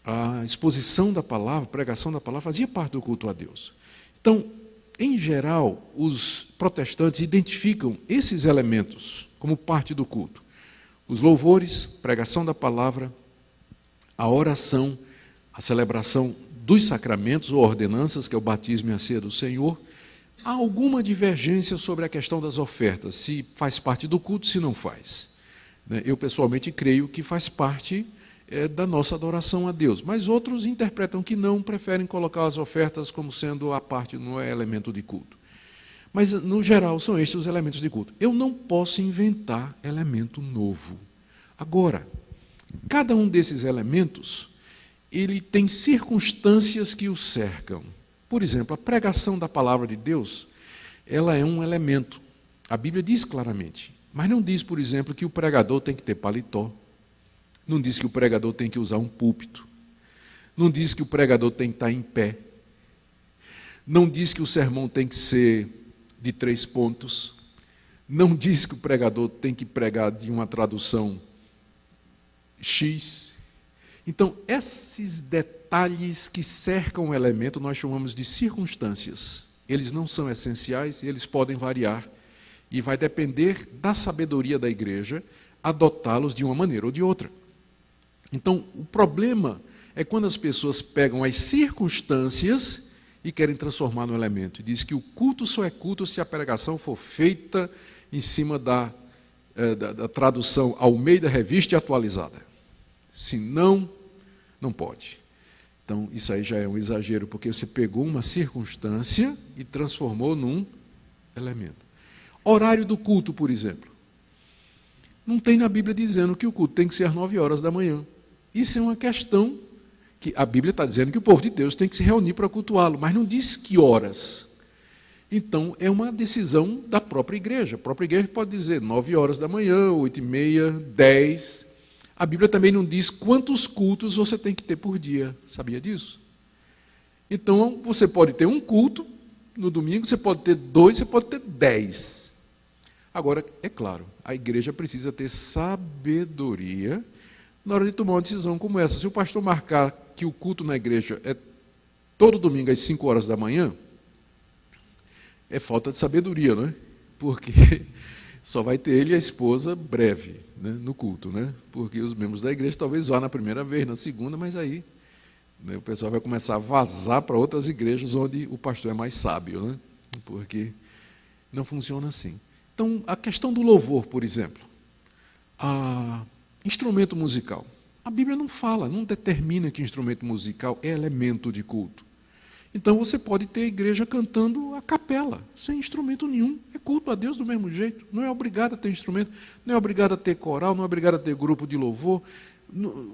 a exposição da palavra, a pregação da palavra, fazia parte do culto a Deus. Então, em geral, os protestantes identificam esses elementos como parte do culto. Os louvores, pregação da palavra, a oração, a celebração dos sacramentos ou ordenanças, que é o batismo e a ceia do Senhor. Há alguma divergência sobre a questão das ofertas, se faz parte do culto, se não faz. Eu, pessoalmente, creio que faz parte da nossa adoração a Deus, mas outros interpretam que não, preferem colocar as ofertas como sendo a parte, não é elemento de culto. Mas, no geral, são estes os elementos de culto. Eu não posso inventar elemento novo. Agora, cada um desses elementos, ele tem circunstâncias que o cercam. Por exemplo, a pregação da palavra de Deus, ela é um elemento. A Bíblia diz claramente, mas não diz, por exemplo, que o pregador tem que ter paletó. Não diz que o pregador tem que usar um púlpito. Não diz que o pregador tem que estar em pé. Não diz que o sermão tem que ser de 3 pontos. Não diz que o pregador tem que pregar de uma tradução X. Então, esses detalhes que cercam o elemento, nós chamamos de circunstâncias. Eles não são essenciais, eles podem variar. E vai depender da sabedoria da igreja adotá-los de uma maneira ou de outra. Então, o problema é quando as pessoas pegam as circunstâncias e querem transformar no elemento. E diz que o culto só é culto se a pregação for feita em cima da tradução Almeida Revista e atualizada. Se não, não pode. Então, isso aí já é um exagero, porque você pegou uma circunstância e transformou num elemento. Horário do culto, por exemplo. Não tem na Bíblia dizendo que o culto tem que ser às 9 horas da manhã. Isso é uma questão que a Bíblia está dizendo que o povo de Deus tem que se reunir para cultuá-lo, mas não diz que horas. Então, é uma decisão da própria igreja. A própria igreja pode dizer 9 horas da manhã, 8h30, 10. A Bíblia também não diz quantos cultos você tem que ter por dia. Sabia disso? Então, você pode ter um culto no domingo, você pode ter 2, você pode ter 10. Agora, é claro, a igreja precisa ter sabedoria na hora de tomar uma decisão como essa. Se o pastor marcar que o culto na igreja é todo domingo às 5 horas da manhã, é falta de sabedoria, não é? Porque só vai ter ele e a esposa breve, né, no culto, né? Porque os membros da igreja talvez vá na primeira vez, na segunda, mas aí, né, o pessoal vai começar a vazar para outras igrejas onde o pastor é mais sábio, né? Porque não funciona assim. Então, a questão do louvor, por exemplo, instrumento musical. A Bíblia não fala, não determina que instrumento musical é elemento de culto. Então você pode ter a igreja cantando a capela, sem instrumento nenhum. É culto a Deus do mesmo jeito. Não é obrigado a ter instrumento, não é obrigado a ter coral, não é obrigado a ter grupo de louvor.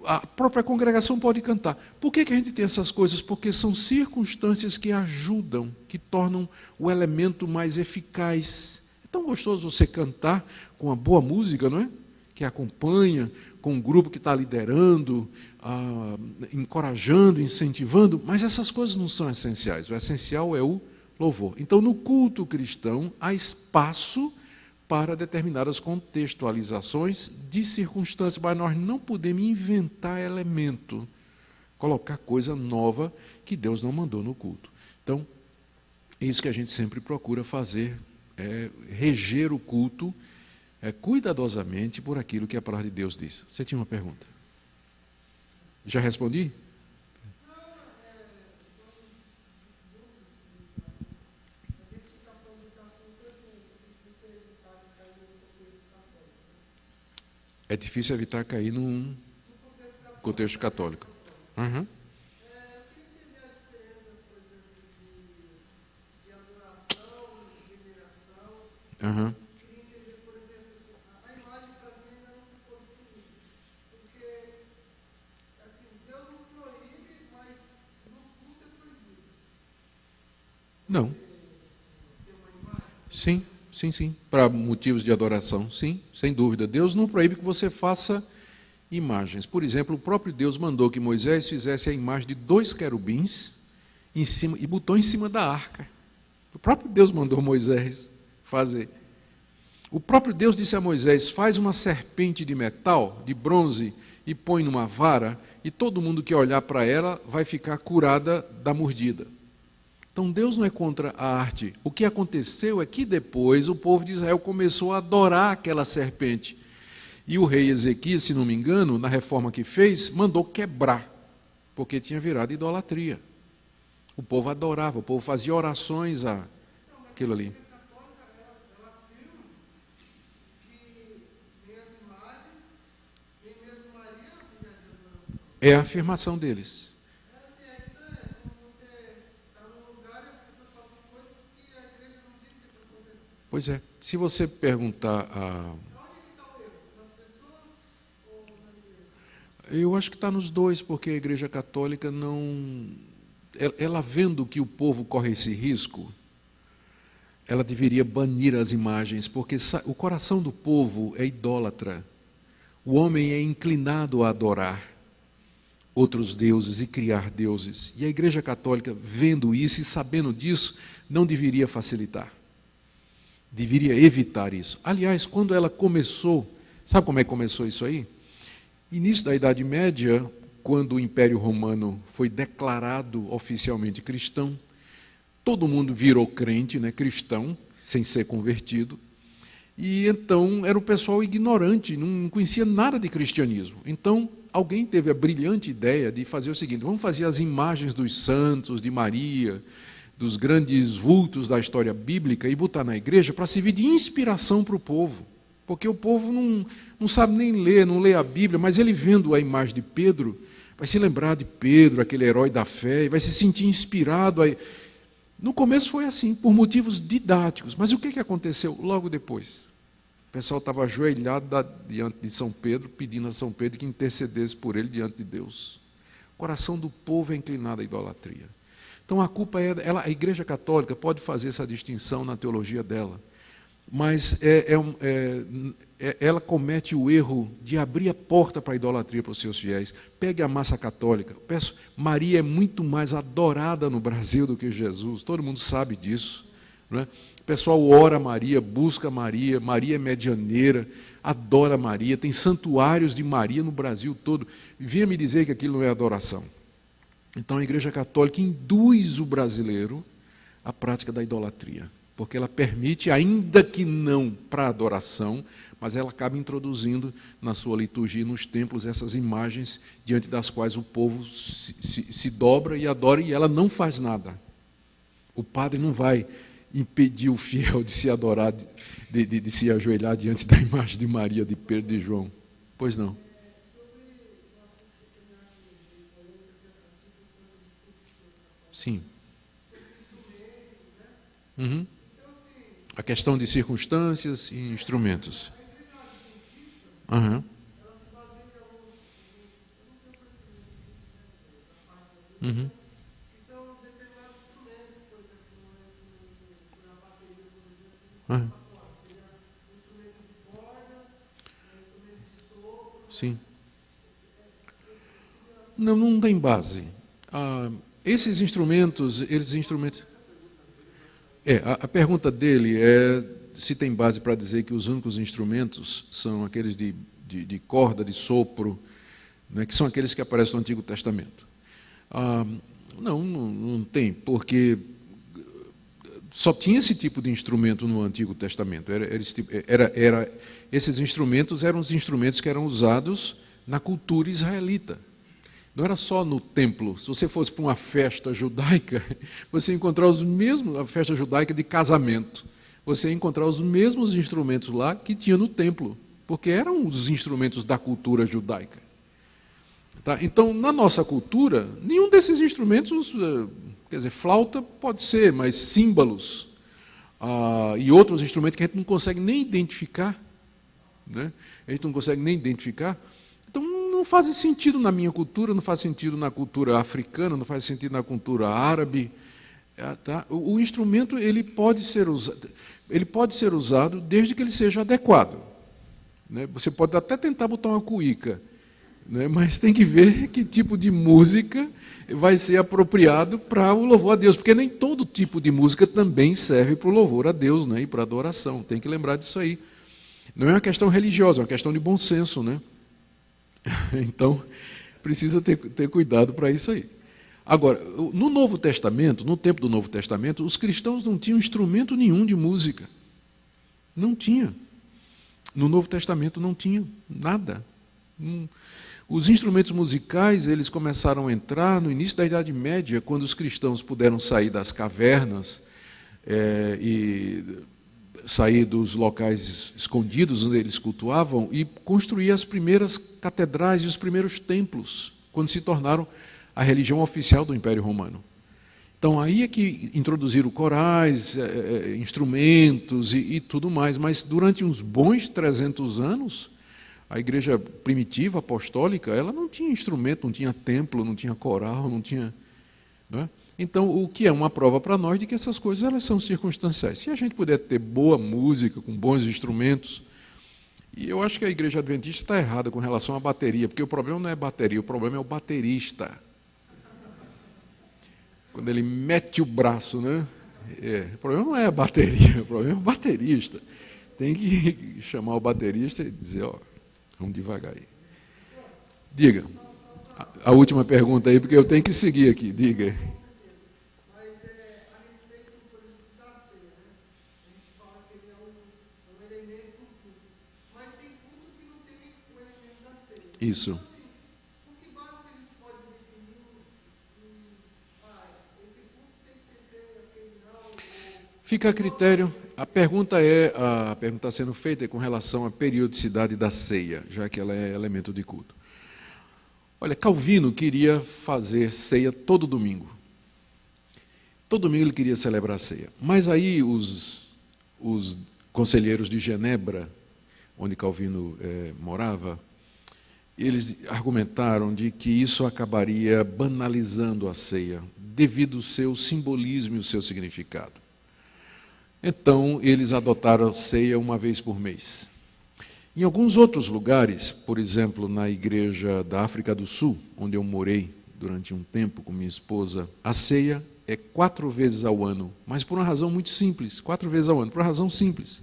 A própria congregação pode cantar. Por que a gente tem essas coisas? Porque são circunstâncias que ajudam, que tornam o elemento mais eficaz. É tão gostoso você cantar com uma boa música, não é? Que acompanha, com um grupo que está liderando, encorajando, incentivando, mas essas coisas não são essenciais. O essencial é o louvor. Então, no culto cristão, há espaço para determinadas contextualizações de circunstâncias, mas nós não podemos inventar elemento, colocar coisa nova que Deus não mandou no culto. Então, é isso que a gente sempre procura fazer, reger o culto cuidadosamente por aquilo que a palavra de Deus diz. Você tinha uma pergunta? Já respondi? É difícil evitar cair num contexto católico. Uhum. Uhum. Não. Sim, sim, sim. Para motivos de adoração, sim, sem dúvida. Deus não proíbe que você faça imagens. Por exemplo, o próprio Deus mandou que Moisés fizesse a imagem de 2 querubins em cima, e botou em cima da arca. O próprio Deus mandou Moisés fazer. O próprio Deus disse a Moisés: faz uma serpente de metal, de bronze, e põe numa vara, e todo mundo que olhar para ela vai ficar curada da mordida. Então Deus não é contra a arte. O que aconteceu é que depois o povo de Israel começou a adorar aquela serpente. E o rei Ezequias, se não me engano, na reforma que fez, mandou quebrar, porque tinha virado idolatria. O povo adorava, o povo fazia orações àquilo ali. É a afirmação deles. Pois é, se você perguntar eu acho que está nos dois, porque a Igreja Católica não... Ela vendo que o povo corre esse risco, ela deveria banir as imagens, porque o coração do povo é idólatra. O homem é inclinado a adorar outros deuses e criar deuses. E a Igreja Católica, vendo isso e sabendo disso, não deveria facilitar. Deveria evitar isso. Aliás, quando ela começou, sabe como é que começou isso aí? Início da Idade Média, quando o Império Romano foi declarado oficialmente cristão, todo mundo virou crente, né, cristão, sem ser convertido, e então era um pessoal ignorante, não conhecia nada de cristianismo. Então, alguém teve a brilhante ideia de fazer o seguinte: vamos fazer as imagens dos santos, de Maria, dos grandes vultos da história bíblica e botar na igreja para servir de inspiração para o povo. Porque o povo não sabe nem ler, não lê a Bíblia, mas ele vendo a imagem de Pedro, vai se lembrar de Pedro, aquele herói da fé, e vai se sentir inspirado. No começo foi assim, por motivos didáticos. Mas o que aconteceu logo depois? pessoal estava ajoelhado diante de São Pedro, pedindo a São Pedro que intercedesse por ele diante de Deus. O coração do povo é inclinado à idolatria. Então a culpa é... a Igreja Católica pode fazer essa distinção na teologia dela, mas ela comete o erro de abrir a porta para a idolatria para os seus fiéis. Pegue a massa católica. Maria é muito mais adorada no Brasil do que Jesus, todo mundo sabe disso, não é? O pessoal ora Maria, busca Maria, Maria é medianeira, adora Maria, tem santuários de Maria no Brasil todo. Vinha me dizer que aquilo não é adoração. Então a Igreja Católica induz o brasileiro à prática da idolatria, porque ela permite, ainda que não para adoração, mas ela acaba introduzindo na sua liturgia e nos templos essas imagens diante das quais o povo se dobra e adora, e ela não faz nada. O padre não vai impedir o fiel de se adorar, de se ajoelhar diante da imagem de Maria, de Pedro e de João. Pois não. Sim. Uhum. A questão de circunstâncias e instrumentos. Uhum. Uhum. Uhum. Sim. Não, não tem base. Esses instrumentos, a pergunta dele é se tem base para dizer que os únicos instrumentos são aqueles de corda, de sopro, né, que são aqueles que aparecem no Antigo Testamento. Não tem, porque só tinha esse tipo de instrumento no Antigo Testamento. Esses instrumentos eram os instrumentos que eram usados na cultura israelita. Não era só no templo. Se você fosse para uma festa judaica, você ia encontrar a festa judaica de casamento, você ia encontrar os mesmos instrumentos lá que tinha no templo, porque eram os instrumentos da cultura judaica. Tá? Então, na nossa cultura, nenhum desses instrumentos, quer dizer, flauta pode ser, mas símbolos e outros instrumentos que a gente não consegue nem identificar, né? A gente não consegue nem identificar. Então, não faz sentido na minha cultura, não faz sentido na cultura africana, não faz sentido na cultura árabe. Tá? O instrumento ele pode ser usado desde que ele seja adequado, né? Você pode até tentar botar uma cuíca, né? Mas tem que ver que tipo de música vai ser apropriado para o louvor a Deus, porque nem todo tipo de música também serve para o louvor a Deus, né? E para a adoração. Tem que lembrar disso aí. Não é uma questão religiosa, é uma questão de bom senso, né? Então, precisa ter cuidado para isso aí. Agora, no Novo Testamento, no tempo do Novo Testamento, os cristãos não tinham instrumento nenhum de música. Não tinha. No Novo Testamento não tinha nada. Os instrumentos musicais, eles começaram a entrar no início da Idade Média, quando os cristãos puderam sair das cavernas e sair dos locais escondidos onde eles cultuavam e construir as primeiras catedrais e os primeiros templos, quando se tornaram a religião oficial do Império Romano. Então, aí é que introduziram corais, instrumentos e tudo mais, mas durante uns bons 300 anos, a igreja primitiva, apostólica, ela não tinha instrumento, não tinha templo, não tinha coral, não tinha... Não é? Então, o que é uma prova para nós de que essas coisas elas são circunstanciais. Se a gente puder ter boa música, com bons instrumentos, e eu acho que a igreja adventista está errada com relação à bateria, porque o problema não é a bateria, o problema é o baterista. Quando ele mete o braço, né? O problema não é a bateria, o problema é o baterista. Tem que chamar o baterista e dizer, ó, vamos devagar aí. Diga. A última pergunta aí, porque eu tenho que seguir aqui. Diga. Isso. Fica a critério. A pergunta está sendo feita com relação à periodicidade da ceia, já que ela é elemento de culto. Olha, Calvino queria fazer ceia todo domingo. Todo domingo ele queria celebrar a ceia. Mas aí os conselheiros de Genebra onde Calvino morava, eles argumentaram de que isso acabaria banalizando a ceia, devido ao seu simbolismo e o seu significado. Então, eles adotaram a ceia uma vez por mês. Em alguns outros lugares, por exemplo, na igreja da África do Sul, onde eu morei durante um tempo com minha esposa, a ceia é 4 vezes ao ano, mas por uma razão muito simples, 4 vezes ao ano, por uma razão simples.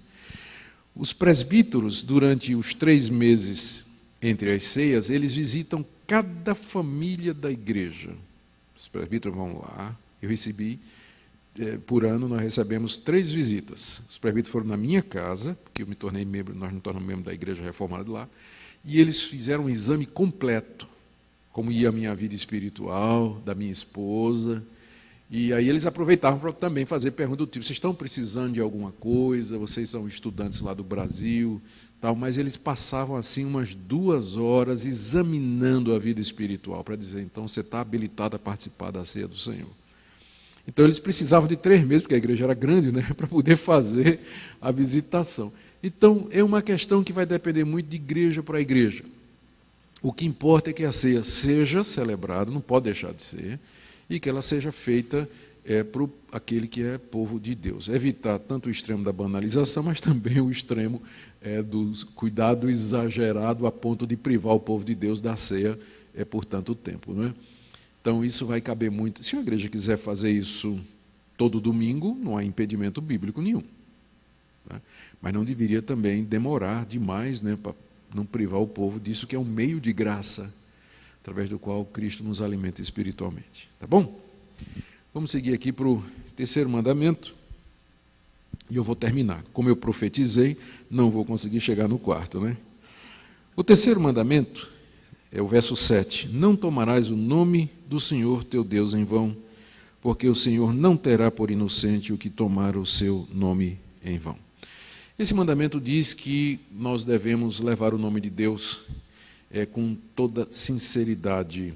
Os presbíteros, durante os 3 meses entre as ceias, eles visitam cada família da igreja. Os presbíteros vão lá, eu recebi, por ano nós recebemos 3 visitas. Os presbíteros foram na minha casa, porque eu me tornei membro, nós nos tornamos membro da igreja reformada de lá, e eles fizeram um exame completo, como ia a minha vida espiritual, da minha esposa, e aí eles aproveitavam para também fazer perguntas do tipo, vocês estão precisando de alguma coisa, vocês são estudantes lá do Brasil, tal, mas eles passavam assim umas 2 horas examinando a vida espiritual, para dizer, então você está habilitado a participar da ceia do Senhor. Então eles precisavam de 3 meses, porque a igreja era grande, né, para poder fazer a visitação. Então é uma questão que vai depender muito de igreja para igreja. O que importa é que a ceia seja celebrada, não pode deixar de ser, e que ela seja feita para aquele que é povo de Deus. Evitar tanto o extremo da banalização, mas também o extremo do cuidado exagerado a ponto de privar o povo de Deus da ceia por tanto tempo. Não é? Então, isso vai caber muito. Se a igreja quiser fazer isso todo domingo, não há impedimento bíblico nenhum. Né? Mas não deveria também demorar demais, né, para não privar o povo disso, que é um meio de graça, através do qual Cristo nos alimenta espiritualmente. Tá bom? Vamos seguir aqui para o 3º mandamento, e eu vou terminar. Como eu profetizei, não vou conseguir chegar no 4º, né? O 3º mandamento é o verso 7. Não tomarás o nome do Senhor teu Deus em vão, porque o Senhor não terá por inocente o que tomar o seu nome em vão. Esse mandamento diz que nós devemos levar o nome de Deus com toda sinceridade,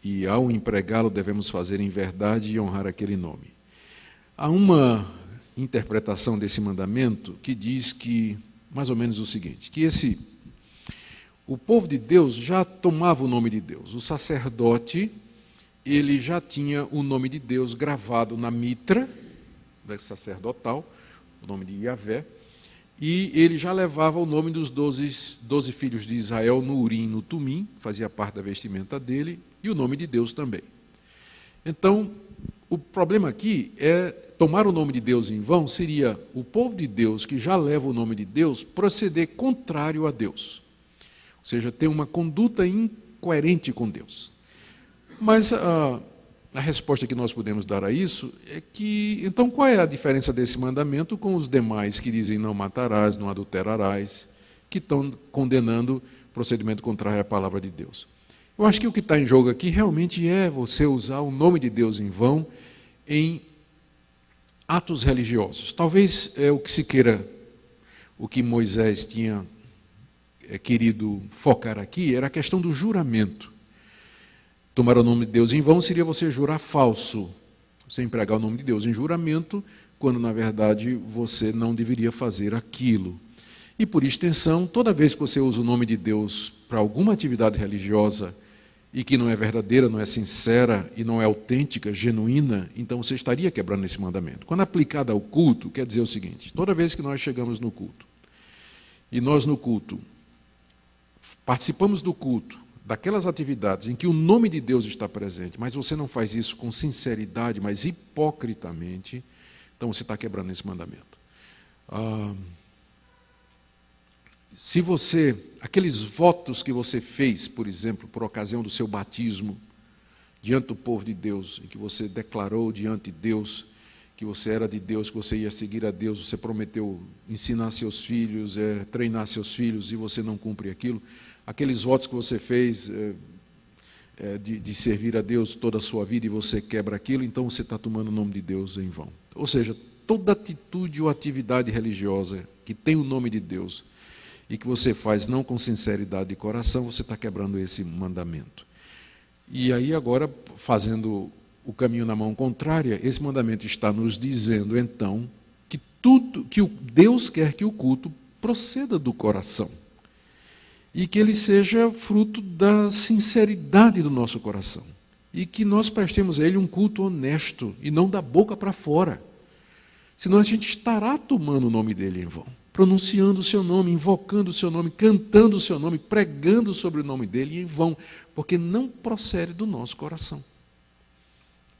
e ao empregá-lo devemos fazer em verdade e honrar aquele nome. Há uma interpretação desse mandamento que diz que, mais ou menos o seguinte, que o povo de Deus já tomava o nome de Deus. O sacerdote, ele já tinha o nome de Deus gravado na mitra sacerdotal, o nome de Yahvé, e ele já levava o nome dos 12 filhos de Israel no Urim e no Tumim, fazia parte da vestimenta dele, e o nome de Deus também. Então, o problema aqui é tomar o nome de Deus em vão, seria o povo de Deus, que já leva o nome de Deus, proceder contrário a Deus. Ou seja, ter uma conduta incoerente com Deus. Mas a resposta que nós podemos dar a isso é que, então, qual é a diferença desse mandamento com os demais que dizem não matarás, não adulterarás, que estão condenando procedimento contrário à palavra de Deus? Eu acho que o que está em jogo aqui realmente é você usar o nome de Deus em vão em atos religiosos. Talvez o que se queira, o que Moisés tinha querido focar aqui, era a questão do juramento. Tomar o nome de Deus em vão seria você jurar falso, você empregar o nome de Deus em juramento, quando na verdade você não deveria fazer aquilo. E por extensão, toda vez que você usa o nome de Deus para alguma atividade religiosa e que não é verdadeira, não é sincera e não é autêntica, genuína, então você estaria quebrando esse mandamento. Quando aplicada ao culto, quer dizer o seguinte, toda vez que nós chegamos no culto, e nós no culto participamos do culto, daquelas atividades em que o nome de Deus está presente, mas você não faz isso com sinceridade, mas hipocritamente, então você está quebrando esse mandamento. Se você, aqueles votos que você fez, por exemplo, por ocasião do seu batismo, diante do povo de Deus, em que você declarou diante de Deus que você era de Deus, que você ia seguir a Deus, você prometeu ensinar seus filhos, treinar seus filhos, e você não cumpre aquilo, aqueles votos que você fez de servir a Deus toda a sua vida e você quebra aquilo, então você está tomando o nome de Deus em vão. Ou seja, toda atitude ou atividade religiosa que tem o nome de Deus e que você faz não com sinceridade de coração, você está quebrando esse mandamento. E aí agora, fazendo o caminho na mão contrária, esse mandamento está nos dizendo, então, que Deus quer que o culto proceda do coração. E que ele seja fruto da sinceridade do nosso coração. E que nós prestemos a ele um culto honesto e não da boca para fora. Senão a gente estará tomando o nome dele em vão, pronunciando o seu nome, invocando o seu nome, cantando o seu nome, pregando sobre o nome dele em vão, porque não procede do nosso coração.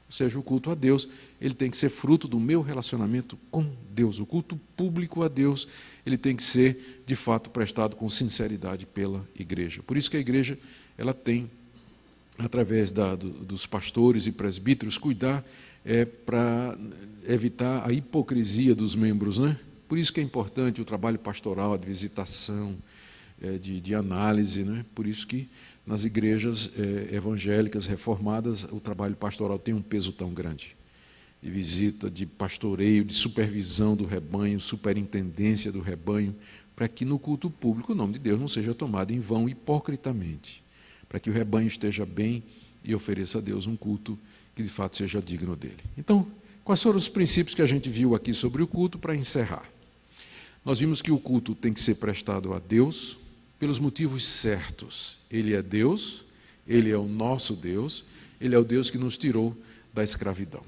Ou seja, o culto a Deus, ele tem que ser fruto do meu relacionamento com Deus. O culto público a Deus, ele tem que ser, de fato, prestado com sinceridade pela igreja. Por isso que a igreja, ela tem, através dos pastores e presbíteros, cuidar para evitar a hipocrisia dos membros, né? Por isso que é importante o trabalho pastoral, de visitação, de análise, né? Por isso que nas igrejas evangélicas reformadas o trabalho pastoral tem um peso tão grande. De visita, de pastoreio, de supervisão do rebanho, superintendência do rebanho, para que no culto público o nome de Deus não seja tomado em vão hipocritamente, para que o rebanho esteja bem e ofereça a Deus um culto que de fato seja digno dele. Então, quais foram os princípios que a gente viu aqui sobre o culto para encerrar? Nós vimos que o culto tem que ser prestado a Deus pelos motivos certos. Ele é Deus, ele é o nosso Deus, ele é o Deus que nos tirou da escravidão.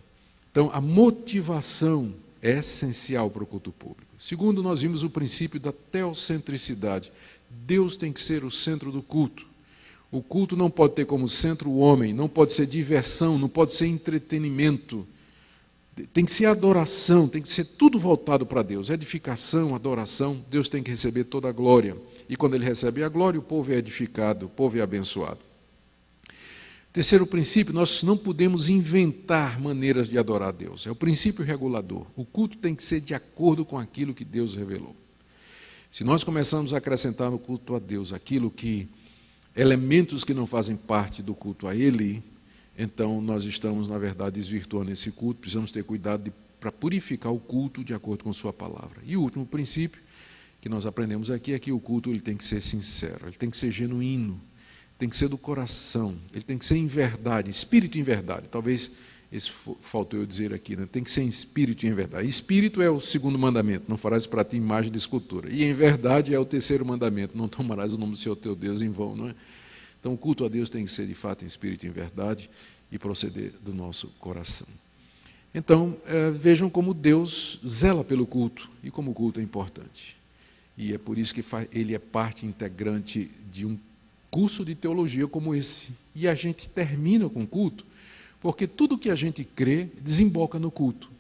Então, a motivação é essencial para o culto público. Segundo, nós vimos o princípio da teocentricidade. Deus tem que ser o centro do culto. O culto não pode ter como centro o homem, não pode ser diversão, não pode ser entretenimento. Tem que ser adoração, tem que ser tudo voltado para Deus. Edificação, adoração, Deus tem que receber toda a glória. E quando ele recebe a glória, o povo é edificado, o povo é abençoado. Terceiro princípio, nós não podemos inventar maneiras de adorar a Deus. É o princípio regulador. O culto tem que ser de acordo com aquilo que Deus revelou. Se nós começamos a acrescentar no culto a Deus elementos que não fazem parte do culto a Ele, então nós estamos, na verdade, desvirtuando esse culto. Precisamos ter cuidado para purificar o culto de acordo com sua palavra. E o último princípio que nós aprendemos aqui é que o culto ele tem que ser sincero, ele tem que ser genuíno, tem que ser do coração, ele tem que ser em verdade, espírito em verdade. Talvez isso faltou eu dizer aqui, né? Tem que ser em espírito e em verdade. Espírito é o segundo mandamento, não farás para ti imagem de escultura. E em verdade é o terceiro mandamento, não tomarás o nome do Senhor teu Deus em vão, não é? Então o culto a Deus tem que ser de fato em espírito e em verdade e proceder do nosso coração. Então, vejam como Deus zela pelo culto e como o culto é importante. E é por isso que ele é parte integrante de um curso de teologia como esse. E a gente termina com o culto, porque tudo que a gente crê desemboca no culto.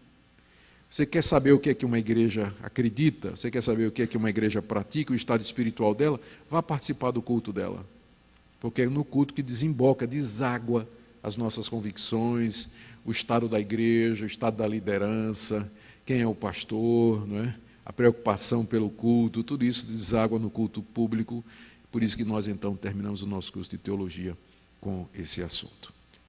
Você quer saber o que é que uma igreja acredita? Você quer saber o que é que uma igreja pratica, o estado espiritual dela? Vá participar do culto dela. Porque é no culto que desemboca, deságua as nossas convicções, o estado da igreja, o estado da liderança, quem é o pastor, não é? A preocupação pelo culto, tudo isso deságua no culto público. Por isso que nós, então, terminamos o nosso curso de teologia com esse assunto.